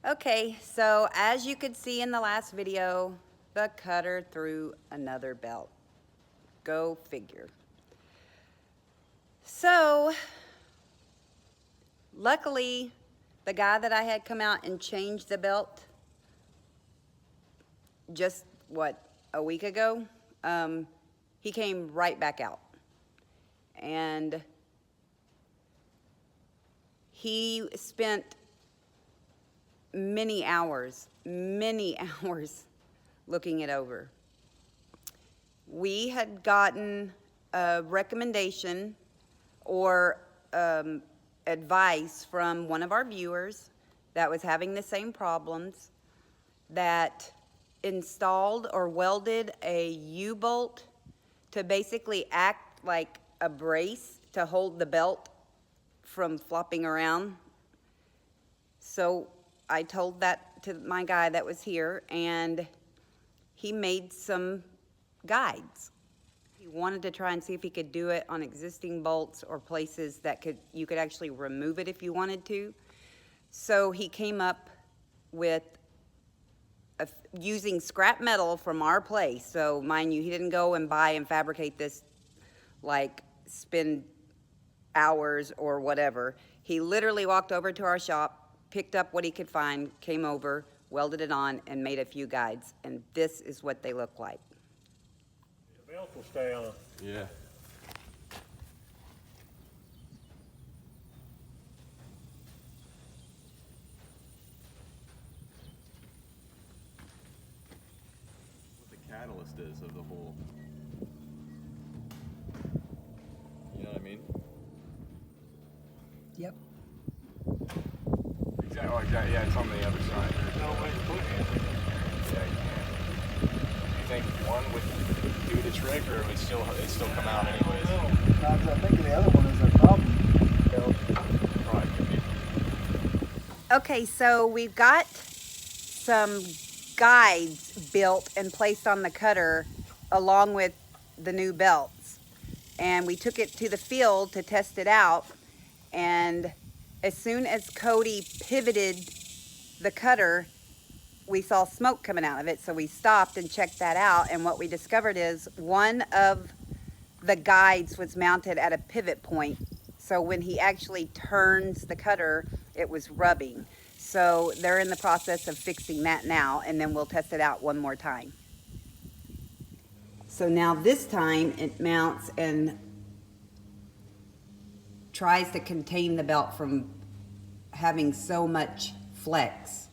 Okay, so as you could see in the last video, the cutter threw another belt. Go figure. So, luckily, the guy that I had come out and change the belt just, a week ago, he came right back out. And he spent many hours looking it over. We had gotten a recommendation or advice from one of our viewers that was having the same problems, that installed or welded a U-bolt to basically act like a brace to hold the belt from flopping around. So I told that to my guy that was here, and he made some guides. He wanted to try and see if he could do it on existing bolts or places that you could actually remove it if you wanted to. So he came up with using scrap metal from our place. So mind you, he didn't go and buy and fabricate this, like spend hours or whatever. He literally walked over to our shop, picked up what he could find, came over, welded it on, and made a few guides. And this is what they look like. The belt will stay on. Yeah. What the catalyst is of the whole. You know what I mean? Yep. Exactly. Oh, exactly. Yeah, it's on the other side. There's no way to put it. Yeah, you can. You think one would do the trick, or it still come out anyways? I think the other one is a problem. Probably could be. Okay, so we've got some guides built and placed on the cutter along with the new belts. And we took it to the field to test it out. And as soon as Cody pivoted the cutter, we saw smoke coming out of it. So we stopped and checked that out. And what we discovered is one of the guides was mounted at a pivot point. So when he actually turns the cutter, it was rubbing. So they're in the process of fixing that now, and then we'll test it out one more time. So now this time it mounts and tries to contain the belt from having so much flex.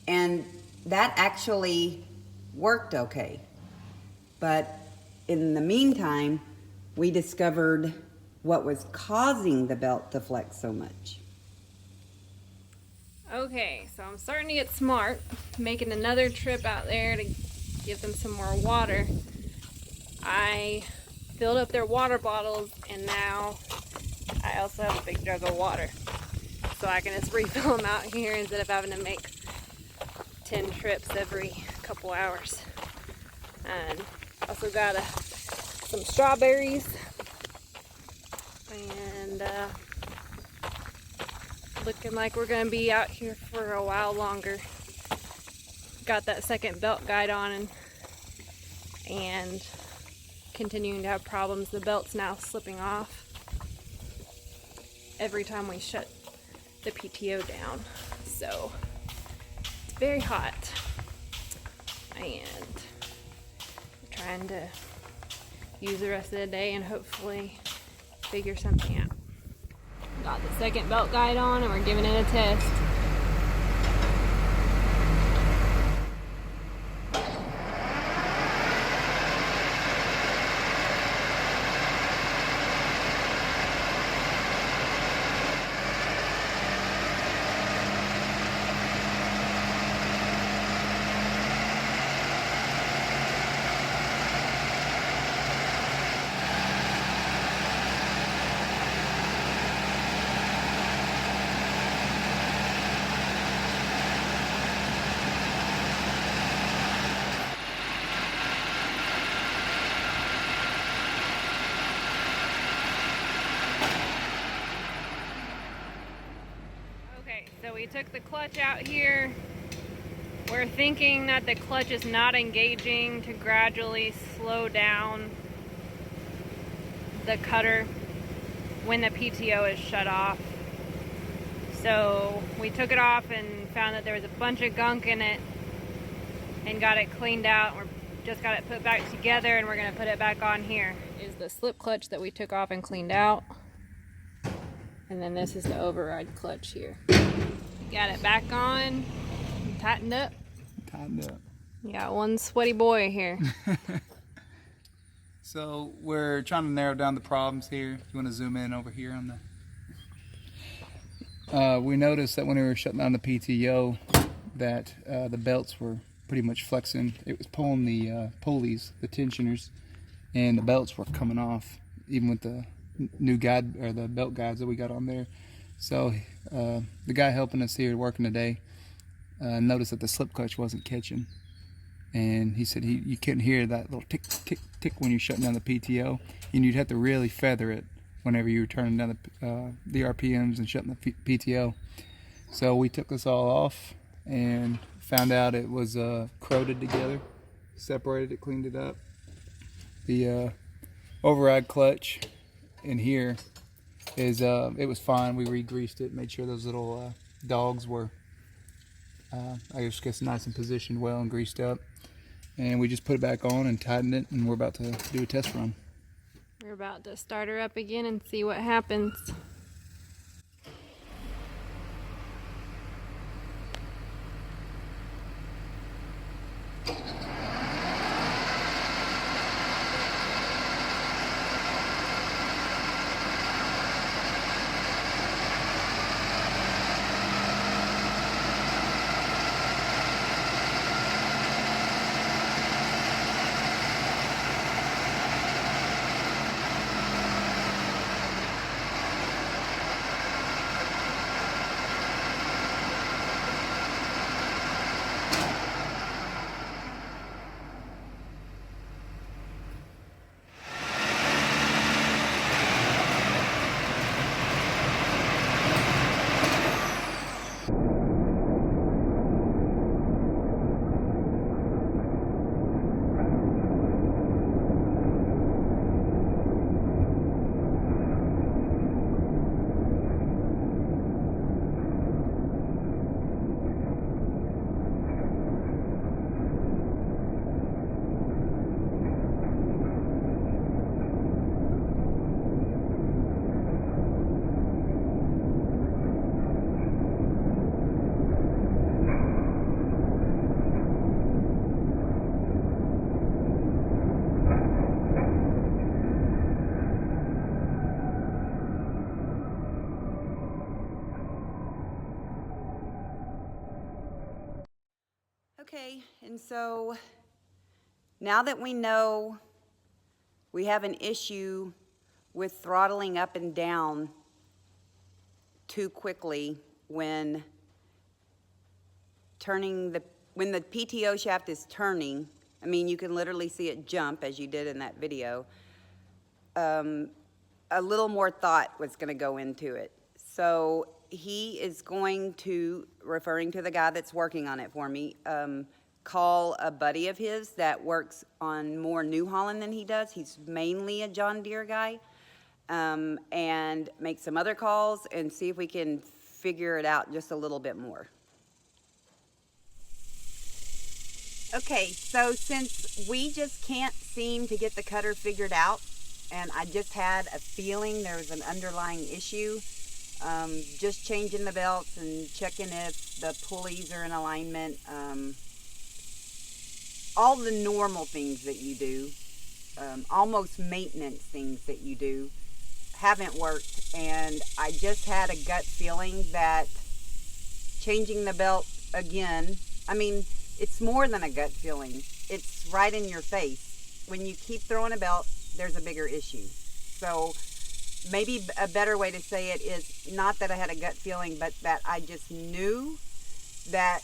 And that actually worked okay. But in the meantime, we discovered what was causing the belt to flex so much. Okay, so I'm starting to get smart, making another trip out there to give them some more water. I filled up their water bottles, and now I also have a big jug of water. So I can just refill them out here instead of having to make 10 trips every couple hours. And also got some strawberries, and looking like we're gonna be out here for a while longer. Got that second belt guide on and continuing to have problems. The belt's now slipping off every time we shut the PTO down. So it's very hot, and I'm trying to use the rest of the day and hopefully figure something out. Got the second belt guide on, and we're giving it a test. Okay, so we took the clutch out here. We're thinking that the clutch is not engaging to gradually slow down the cutter when the PTO is shut off. So we took it off and found that there was a bunch of gunk in it and got it cleaned out. We're just got it put back together and we're gonna put it back on here. Is the slip clutch that we took off and cleaned out. And then this is the override clutch here. Got it back on, tightened up. Tightened up. You got one sweaty boy here. So we're trying to narrow down the problems here. If you want to zoom in over here on the... we noticed that when we were shutting down the PTO that the belts were pretty much flexing. It was pulling the pulleys, the tensioners, and the belts were coming off, even with the new guide or the belt guides that we got on there. So the guy helping us here working today noticed that the slip clutch wasn't catching, and he said you couldn't hear that little tick tick tick when you're shutting down the PTO, and you'd have to really feather it whenever you were turning down the RPMs and shutting the PTO. So we took this all off and found out it was corroded together, separated it, cleaned it up. The override clutch in here is it was fine. We re-greased it, made sure those little dogs were I guess nice and positioned well and greased up, and we just put it back on and tightened it, and we're about to do a test run. We're about to start her up again and see what happens. Okay, and so now that we know we have an issue with throttling up and down too quickly when when the PTO shaft is turning, I mean, you can literally see it jump as you did in that video. A little more thought was going to go into it. So he is going to, referring to the guy that's working on it for me, call a buddy of his that works on more New Holland than he does. He's mainly a John Deere guy, and make some other calls and see if we can figure it out just a little bit more. Okay, so since we just can't seem to get the cutter figured out, and I just had a feeling there was an underlying issue, just changing the belts and checking if the pulleys are in alignment, all the normal things that you do, almost maintenance things that you do, haven't worked. And I just had a gut feeling that changing the belt again, I mean, it's more than a gut feeling. It's right in your face. When you keep throwing a belt, there's a bigger issue. So maybe a better way to say it is not that I had a gut feeling, but that I just knew that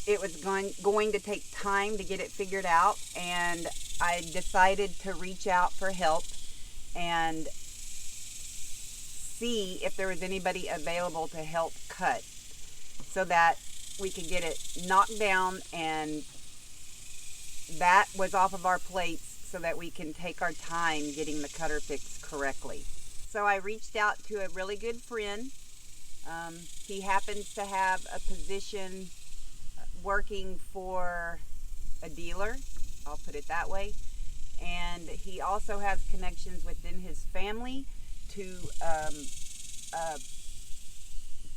it was going to take time to get it figured out, and I decided to reach out for help and see if there was anybody available to help cut. so that we could get it knocked down, and that was off of our plates so that we can take our time getting the cutter fixed correctly. So I reached out to a really good friend. He happens to have a position working for a dealer, I'll put it that way, and he also has connections within his family to a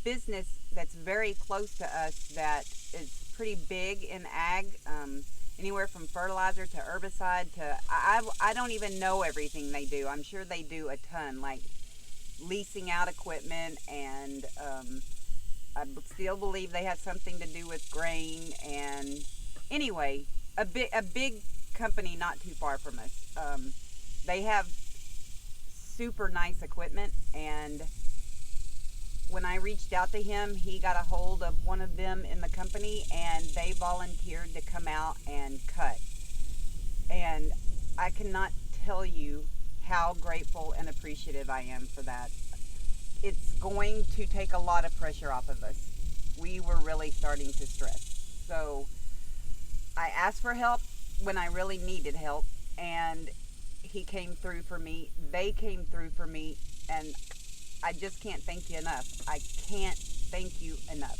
business that's very close to us that is pretty big in ag, anywhere from fertilizer to herbicide to, I don't even know everything they do. I'm sure they do a ton, like leasing out equipment, and I still believe they have something to do with grain, and anyway, a big company not too far from us. They have super nice equipment, and when I reached out to him, he got a hold of one of them in the company, and they volunteered to come out and cut. And I cannot tell you how grateful and appreciative I am for that. It's going to take a lot of pressure off of us. We were really starting to stress. So I asked for help when I really needed help, and he came through for me. They came through for me, and I just can't thank you enough. I can't thank you enough.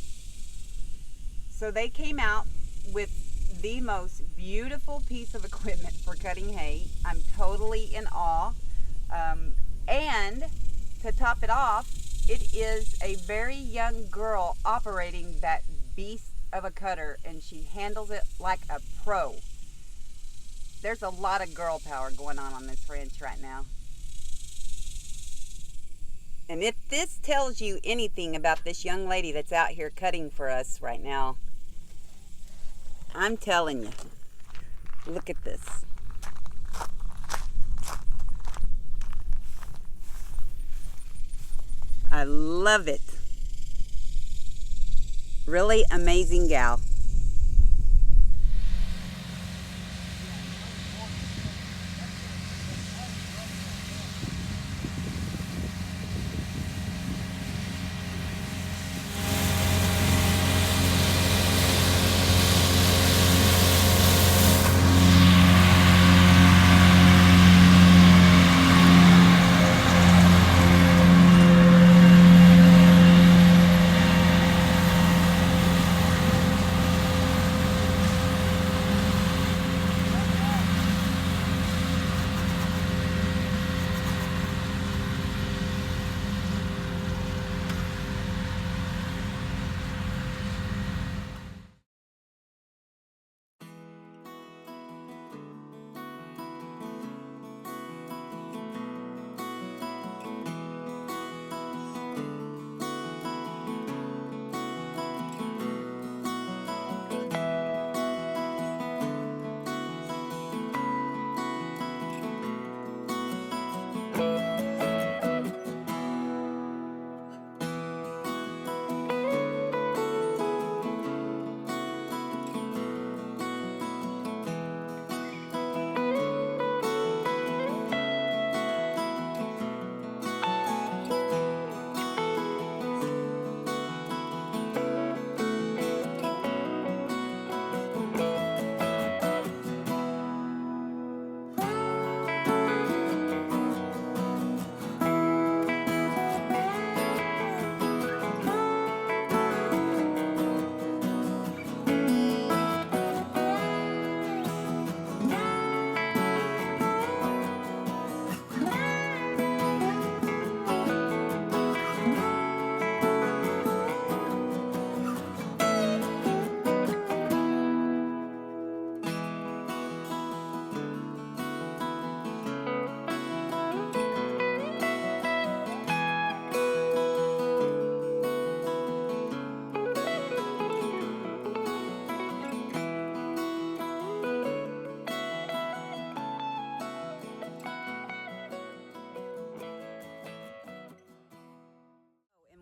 So they came out with the most beautiful piece of equipment for cutting hay. I'm totally in awe. And to top it off, it is a very young girl operating that beast of a cutter, and she handles it like a pro. There's a lot of girl power going on this ranch right now. And if this tells you anything about this young lady that's out here cutting for us right now, I'm telling you, look at this. I love it. Really amazing gal.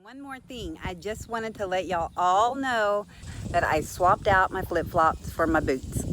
One more thing, I just wanted to let y'all all know that I swapped out my flip-flops for my boots.